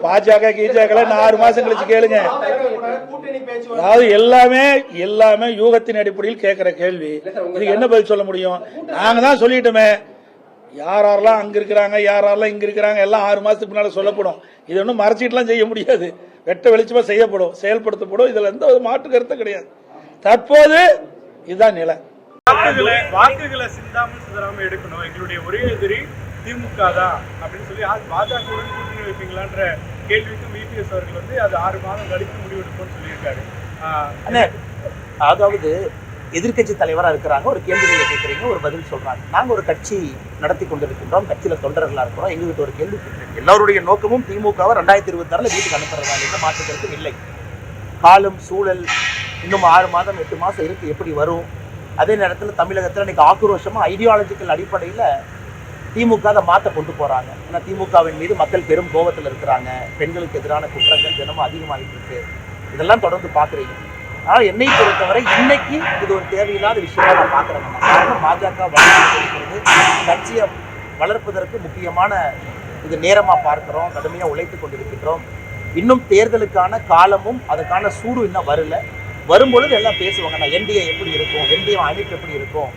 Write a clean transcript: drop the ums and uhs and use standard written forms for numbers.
பாஜக கீஜாக்களை 6 மாசம் கழிச்சு கேளுங்க. அதாவது எல்லாமே யூகத்தின் அடிப்படையில் கேட்கிற கேள்வி. இதுக்கு என்ன பதில் சொல்ல முடியும்? நாங்க தான் சொல்லிட்டோமே, யாரெல்லாம் அங்க இருக்கிறாங்க, யாரெல்லாம் இங்க இருக்கிறாங்க, எல்லாம் 6 மாசத்துக்கு முன்னால சொல்லப்படும். இது ஒன்றும் மறைச்சிட்டுலாம் செய்ய முடியாது. வெட்ட வெளிச்சமா செய்யப்படும், செயல்படுத்தப்படும். இதுல எந்த ஒரு மாற்று கருத்தும் கிடையாது. தற்போது இதுதான் நிலை. வாக்குகளை சிந்தாம எடுக்கணும். எங்களுடைய ஒரே எதிரி திமுக தான் அப்படின்னு சொல்லி பாஜகவுடன் கூட்டணி வைப்பீங்களான்ற கேள்விக்கும் விபிஎஸ் அவர்கள் அது 6 மாதம் கழித்து முடிவெடுப்போம்னு சொல்லியிருக்காரு. அதாவது எதிர்கட்சி தலைவராக இருக்கிறாங்க, ஒரு கேள்விகளை கேட்குறீங்க, ஒரு பதில் சொல்றாங்க. நாங்கள் ஒரு கட்சி நடத்தி கொண்டிருக்கின்றோம், கட்சியில தொண்டர்களாக இருக்கிறோம். எங்ககிட்ட ஒரு கேள்வி கேட்குறீங்க. எல்லாருடைய நோக்கமும் திமுகவை 2026 வீட்டுக்கு அனுப்புறதா எந்த மாற்றத்திற்கும் இல்லை. காலம் சூழல் இன்னும் 6 மாதம் 8 மாதம் இருக்கு, எப்படி வரும்? அதே நேரத்தில் தமிழகத்தில் இன்னைக்கு ஆக்ரோஷமா ஐடியாலஜிக்கல் அடிப்படையில் திமுக அதை மாற்ற கொண்டு போறாங்க. ஏன்னா திமுகவின் மீது மக்கள் பெரும் கோபத்தில் இருக்கிறாங்க. பெண்களுக்கு எதிரான குற்றங்கள் தினமும் அதிகமாகிட்டு இருக்கு. இதெல்லாம் தொடர்ந்து பார்க்குறீங்க. ஆனால் என்னை பொறுத்தவரை இன்னைக்கு இது ஒரு தேவையில்லாத விஷயமா நான் பார்க்குறேன். காரணம் பாஜக வளர்ந்து கட்சியை வளர்ப்பதற்கு முக்கியமான இது நேரமாக பார்க்குறோம். கடுமையாக உழைத்து கொண்டிருக்கின்றோம். இன்னும் தேர்தலுக்கான காலமும் அதுக்கான சூடு இன்னும் வரல. வரும்பொழுது எல்லாம் பேசுவாங்க, நான் என்டிஏ எப்படி இருக்கும், என்டிஏ அமைப்பு எப்படி இருக்கும்.